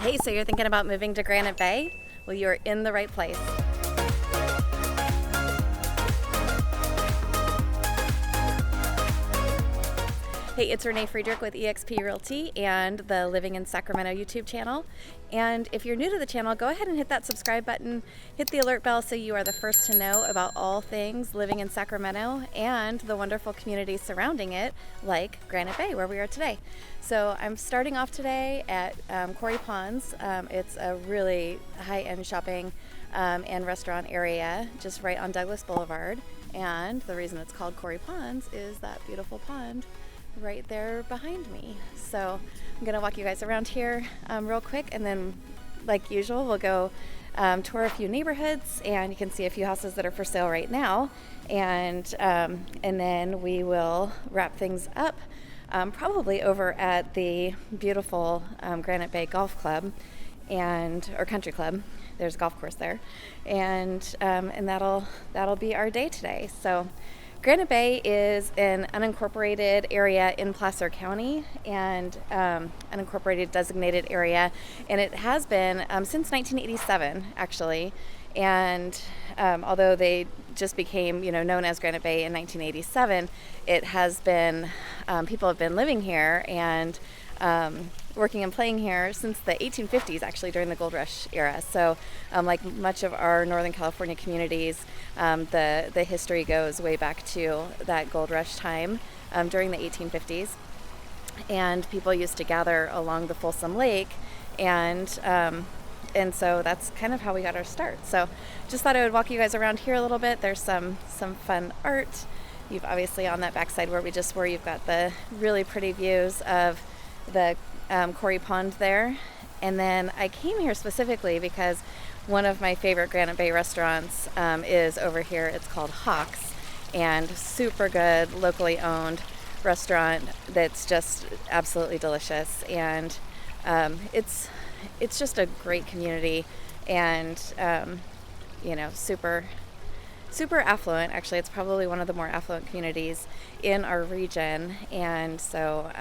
Hey, so you're thinking about moving to Granite Bay? Well, you're in the right place. Hey, it's Renee Friedrich with eXp Realty and the Living in Sacramento YouTube channel. And if you're new to the channel, go ahead and hit that subscribe button, hit the alert bell so you are the first to know about all things living in Sacramento and the wonderful communities surrounding it, like Granite Bay, where we are today. So I'm starting off today at Quarry Ponds. It's a really high-end shopping and restaurant area just right on Douglas Boulevard. And the reason it's called Quarry Ponds is that beautiful pond right there behind me. So I'm gonna walk you guys around here real quick, and then like usual we'll go tour a few neighborhoods, and you can see a few houses that are for sale right now, and then we will wrap things up probably over at the beautiful Granite Bay Golf Club or Country Club. There's a golf course there, and that'll be our day today. So Granite Bay is an unincorporated area in Placer County, and unincorporated designated area, and it has been since 1987 actually. And although they just became known as Granite Bay in 1987, it has been people have been living here and working and playing here since the 1850s, actually, during the Gold Rush era. So like much of our Northern California communities, the history goes way back to that Gold Rush time during the 1850s. And people used to gather along the Folsom Lake, and so that's kind of how we got our start. So just thought I would walk you guys around here a little bit. There's some fun art. You've obviously on that backside where we just were, you've got the really pretty views of the Quarry Pond there. And then I came here specifically because one of my favorite Granite Bay restaurants is over here. It's called Hawks, and super good, locally owned restaurant that's just absolutely delicious. And it's just a great community, and super affluent. Actually, it's probably one of the more affluent communities in our region, and so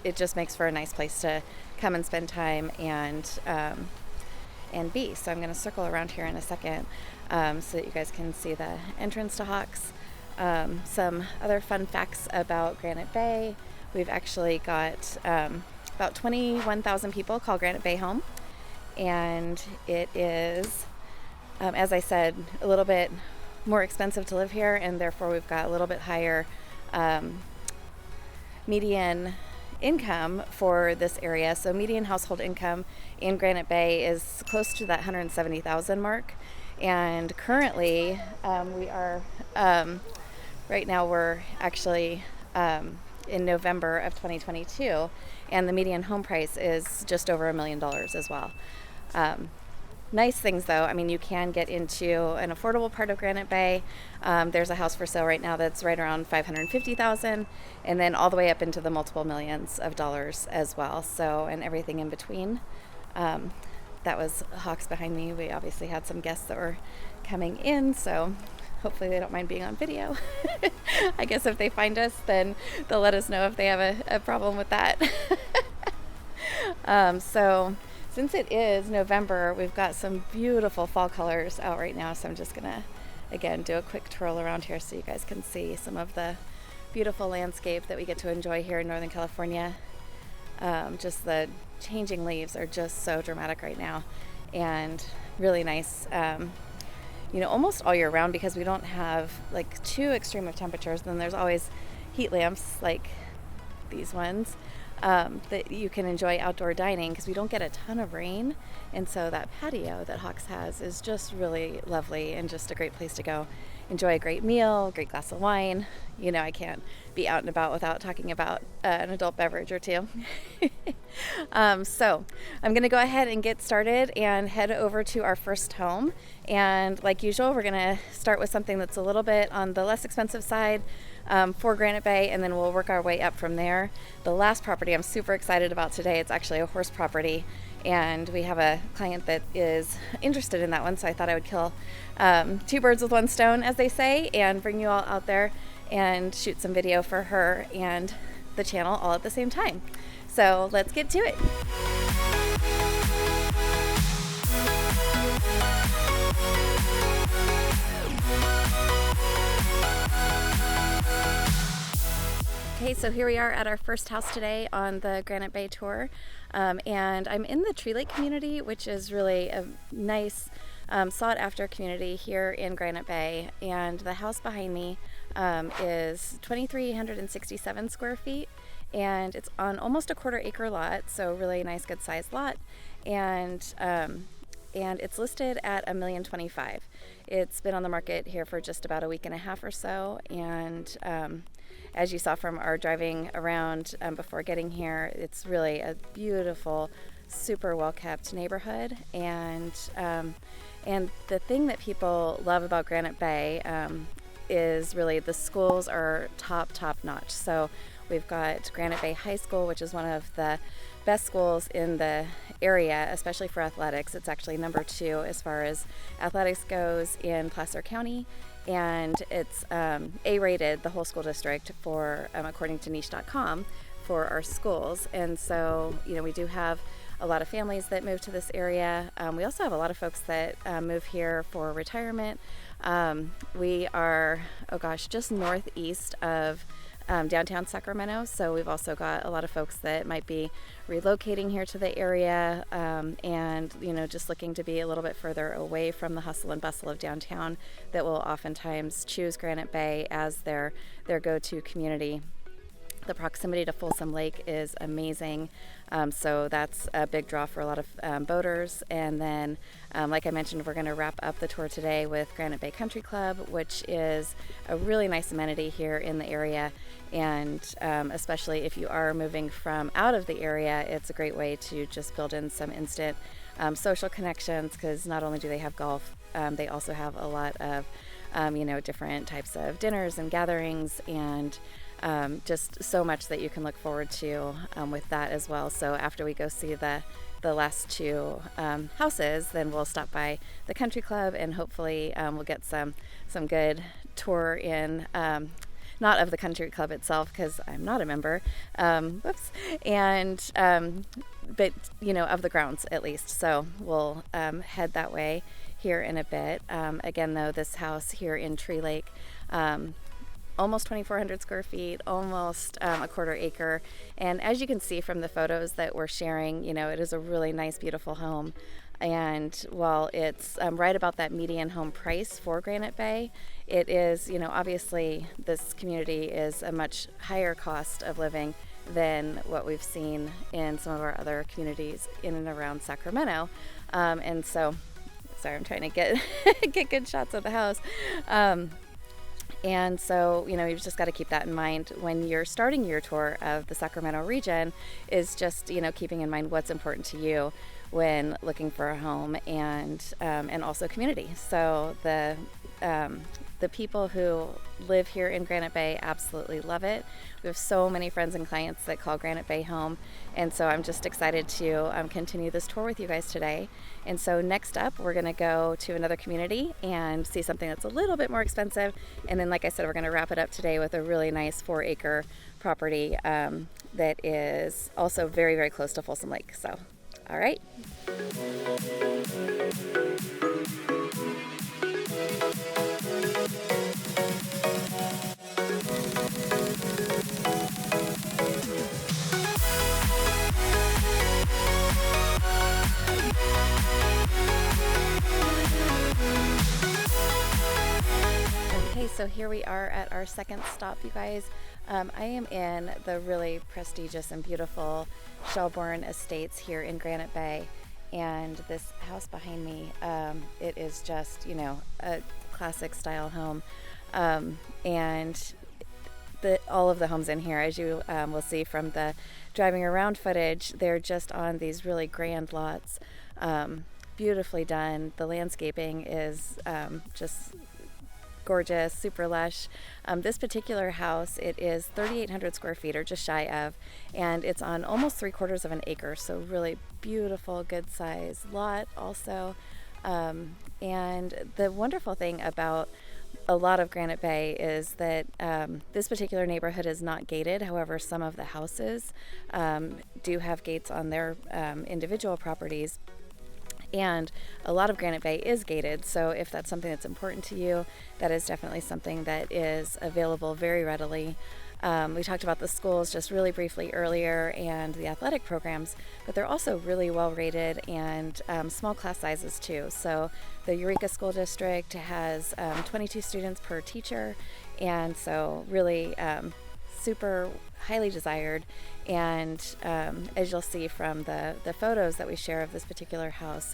it just makes for a nice place to come and spend time and be. So I'm going to circle around here in a second so that you guys can see the entrance to Hawks. Some other fun facts about Granite Bay: we've actually got about 21,000 people call Granite Bay home, and it is, as I said, a little bit more expensive to live here, and therefore we've got a little bit higher median income for this area. So median household income in Granite Bay is close to that 170,000 mark, and currently we are right now we're actually in November of 2022, and the median home price is just over $1 million as well. Nice things though, I mean, you can get into an affordable part of Granite Bay. There's a house for sale right now that's right around $550,000, and then all the way up into the multiple millions of dollars as well. So, and everything in between. That was Hawks behind me. We obviously had some guests that were coming in, so hopefully they don't mind being on video. I guess if they find us, then they'll let us know if they have a problem with that. So since it is November, we've got some beautiful fall colors out right now. So I'm just gonna, again, do a quick twirl around here so you guys can see some of the beautiful landscape that we get to enjoy here in Northern California. Just the changing leaves are just so dramatic right now, and really nice, almost all year round, because we don't have like too extreme of temperatures. Then there's always heat lamps like these ones that you can enjoy outdoor dining, because we don't get a ton of rain, and so that patio that Hawks has is just really lovely and just a great place to go enjoy a great meal, a great glass of wine. I can't be out and about without talking about an adult beverage or two. So I'm going to go ahead and get started and head over to our first home. And like usual, we're going to start with something that's a little bit on the less expensive side for Granite Bay, and then we'll work our way up from there. The last property I'm super excited about today, it's actually a horse property, and we have a client that is interested in that one, so I thought I would kill two birds with one stone, as they say, and bring you all out there and shoot some video for her and the channel all at the same time. So let's get to it. So here we are at our first house today on the Granite Bay tour, and I'm in the Tree Lake community, which is really a nice sought after community here in Granite Bay. And the house behind me is 2,367 square feet, and it's on almost a quarter-acre lot, so really nice, good sized lot. And it's listed at $1,025,000. It's been on the market here for just about a week and a half or so, and as you saw from our driving around before getting here, it's really a beautiful, super well-kept neighborhood. And the thing that people love about Granite Bay is really the schools are top notch. So we've got Granite Bay High School, which is one of the best schools in the area, especially for athletics. It's actually number 2 as far as athletics goes in Placer County, and it's A-rated, the whole school district, for according to niche.com, for our schools. And so, you know, we do have a lot of families that move to this area. We also have a lot of folks that move here for retirement. We are, just northeast of downtown Sacramento, so we've also got a lot of folks that might be relocating here to the area, and you know, just looking to be a little bit further away from the hustle and bustle of downtown, that will oftentimes choose Granite Bay as their go-to community. The proximity to Folsom Lake is amazing, so that's a big draw for a lot of boaters. And then, like I mentioned, we're going to wrap up the tour today with Granite Bay Country Club, which is a really nice amenity here in the area. And especially if you are moving from out of the area, it's a great way to just build in some instant social connections, because not only do they have golf, they also have a lot of different types of dinners and gatherings, and just so much that you can look forward to with that as well. So after we go see the last 2 houses, then we'll stop by the country club, and hopefully we'll get some good tour in, not of the country club itself, because I'm not a member, whoops, and but you know, of the grounds at least. So we'll head that way here in a bit. Again though, this house here in Tree Lake, almost 2,400 square feet, almost a quarter-acre. And as you can see from the photos that we're sharing, you know, it is a really nice, beautiful home. And while it's right about that median home price for Granite Bay, it is, you know, obviously this community is a much higher cost of living than what we've seen in some of our other communities in and around Sacramento. And so, sorry, I'm trying to get good shots of the house. And so, you know, you've just got to keep that in mind when you're starting your tour of the Sacramento region, is just, you know, keeping in mind what's important to you when looking for a home, and also community. So the people who live here in Granite Bay absolutely love it. We have so many friends and clients that call Granite Bay home, and so I'm just excited to continue this tour with you guys today. And so next up, we're going to go to another community and see something that's a little bit more expensive, and then, like I said, we're going to wrap it up today with a really nice 4-acre property that is also very, very close to Folsom Lake. So, all right. Okay, so here we are at our second stop, you guys. I am in the really prestigious and beautiful Shelbourne Estates here in Granite Bay, and this house behind me, it is just, you know, a classic style home, and all of the homes in here, as you will see from the driving around footage, they're just on these really grand lots, beautifully done. The landscaping is just gorgeous, super lush. This particular house, it is 3,800 square feet, or just shy of, and it's on almost 3/4 of an acre, so really beautiful, good size lot also. And the wonderful thing about a lot of Granite Bay is that this particular neighborhood is not gated. However, some of the houses do have gates on their individual properties. And a lot of Granite Bay is gated, so if that's something that's important to you, that is definitely something that is available very readily. We talked about the schools just really briefly earlier and the athletic programs, but they're also really well rated and small class sizes too. So the Eureka School District has 22 students per teacher, and so really super highly desired. And as you'll see from the photos that we share of this particular house,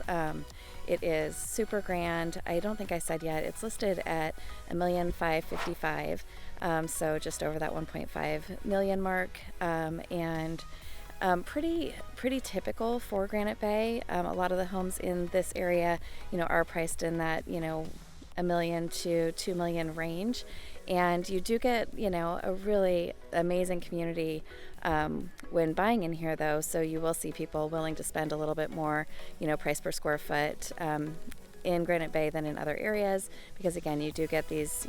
it is super grand. I don't think I said yet, it's listed at $1,555,000, so just over that 1.5 million mark, and pretty typical for Granite Bay. A lot of the homes in this area, are priced in that $1 million to $2 million range, and you do get a really amazing community when buying in here, though. So you will see people willing to spend a little bit more, price per square foot in Granite Bay than in other areas, because again, you do get these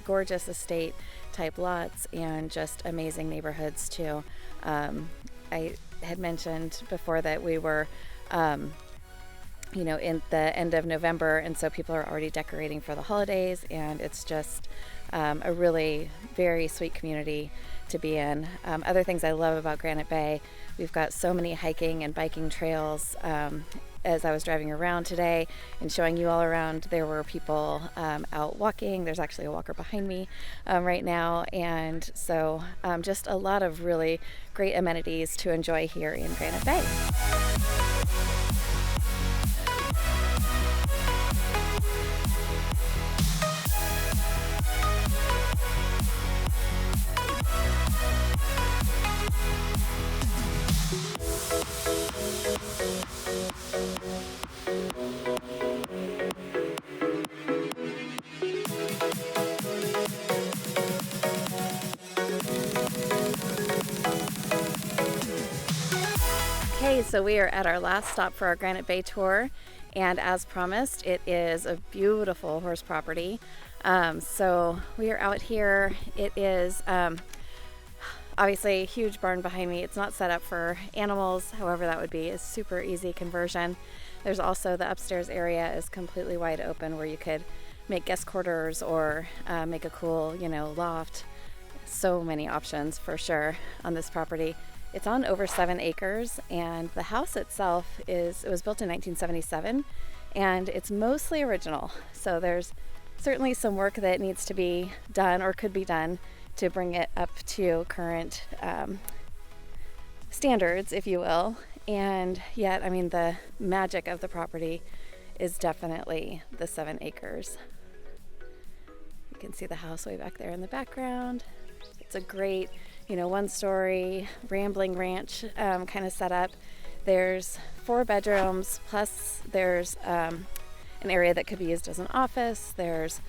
gorgeous estate type lots and just amazing neighborhoods too. I had mentioned before that we were in the end of November, and so people are already decorating for the holidays, and it's just a really very sweet community to be in. Other things I love about Granite Bay, we've got so many hiking and biking trails. As I was driving around today and showing you all around, there were people out walking. There's actually a walker behind me right now, and so just a lot of really great amenities to enjoy here in Granite Bay. Okay, so we are at our last stop for our Granite Bay tour, and as promised, it is a beautiful horse property. So we are out here. It is obviously a huge barn behind me. It's not set up for animals, however that would be a super easy conversion. There's also the upstairs area is completely wide open where you could make guest quarters or make a cool, loft. So many options for sure on this property. It's on over 7 acres, and the house itself it was built in 1977, and it's mostly original. So there's certainly some work that needs to be done or could be done to bring it up to current standards, if you will. And yet, the magic of the property is definitely the 7 acres. You can see the house way back there in the background. It's a great, one-story rambling ranch kind of setup. There's 4 bedrooms, plus there's an area that could be used as an office. There's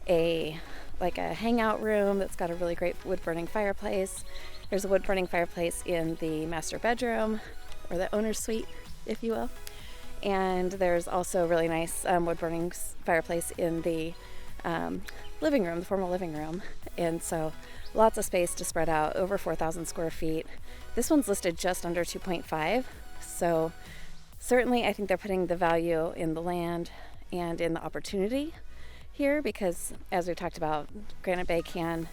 a hangout room that's got a really great wood-burning fireplace. There's a wood-burning fireplace in the master bedroom, or the owner's suite, if you will. And there's also a really nice wood-burning fireplace in the living room, the formal living room. And so lots of space to spread out, over 4,000 square feet. This one's listed just under 2.5. So certainly I think they're putting the value in the land and in the opportunity here, because as we talked about, Granite Bay can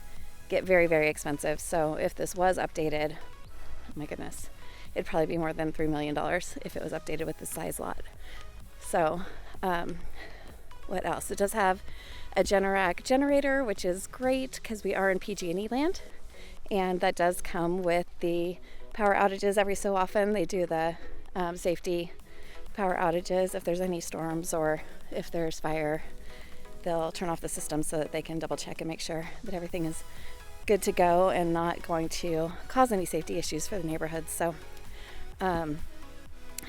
get very, very expensive. So if this was updated, oh my goodness, it'd probably be more than $3 million if it was updated with this size lot. So what else? It does have a Generac generator, which is great because we are in PG&E land, and that does come with the power outages every so often. They do the safety power outages if there's any storms or if there's fire. They'll turn off the system so that they can double check and make sure that everything is good to go and not going to cause any safety issues for the neighborhood. So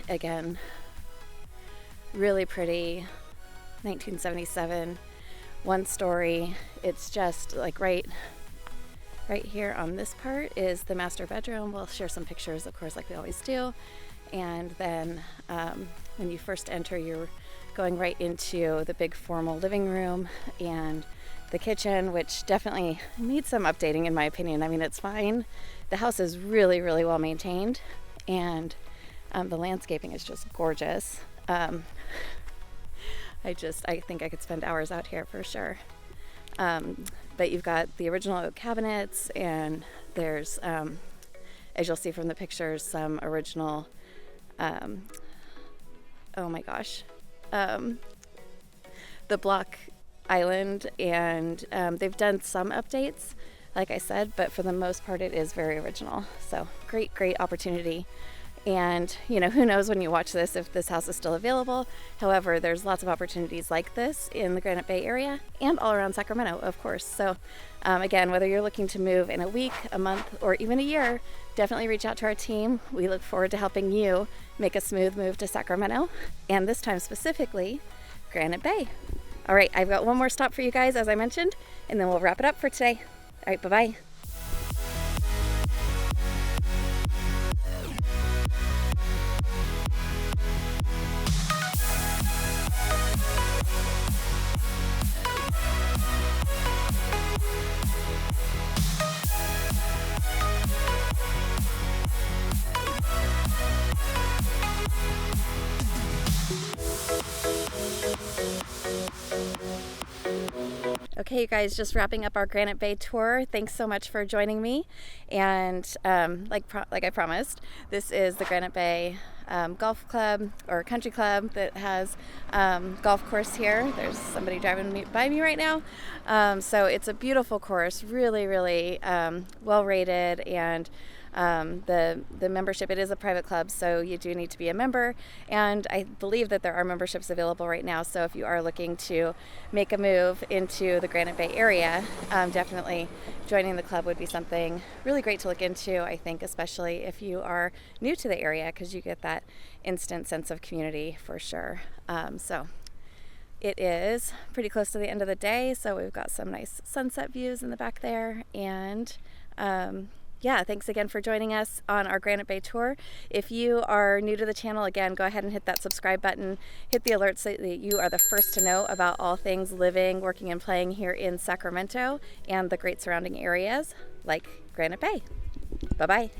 again, really pretty 1977 one story. It's just like right here on this part is the master bedroom. We'll share some pictures, of course, like we always do. And then when you first enter, you're going right into the big formal living room and the kitchen, which definitely needs some updating in my opinion. It's fine. The house is really, really well maintained, and the landscaping is just gorgeous. I think I could spend hours out here for sure. But you've got the original oak cabinets and There's, as you'll see from the pictures, some original, oh my gosh, the block island, and they've done some updates, like I said, but for the most part it is very original. So great opportunity. And who knows when you watch this if this house is still available. However, there's lots of opportunities like this in the Granite Bay area and all around Sacramento, of course. So again, whether you're looking to move in a week, a month, or even a year, definitely reach out to our team. We look forward to helping you make a smooth move to Sacramento, and this time specifically Granite Bay. All right, I've got one more stop for you guys, as I mentioned, and then we'll wrap it up for today. All right, bye-bye. Okay, you guys, just wrapping up our Granite Bay tour. Thanks so much for joining me. And like I promised, this is the Granite Bay Golf Club or Country Club that has golf course here. There's somebody driving by me right now. So it's a beautiful course, really well rated, and the membership, it is a private club, so you do need to be a member, and I believe that there are memberships available right now. So if you are looking to make a move into the Granite Bay area, definitely joining the club would be something really great to look into, I think, especially if you are new to the area, because you get that instant sense of community for sure. So it is pretty close to the end of the day, so we've got some nice sunset views in the back there, and yeah, thanks again for joining us on our Granite Bay tour. If you are new to the channel, again, go ahead and hit that subscribe button, hit the alert so that you are the first to know about all things living, working, and playing here in Sacramento and the great surrounding areas like Granite Bay. Bye-bye.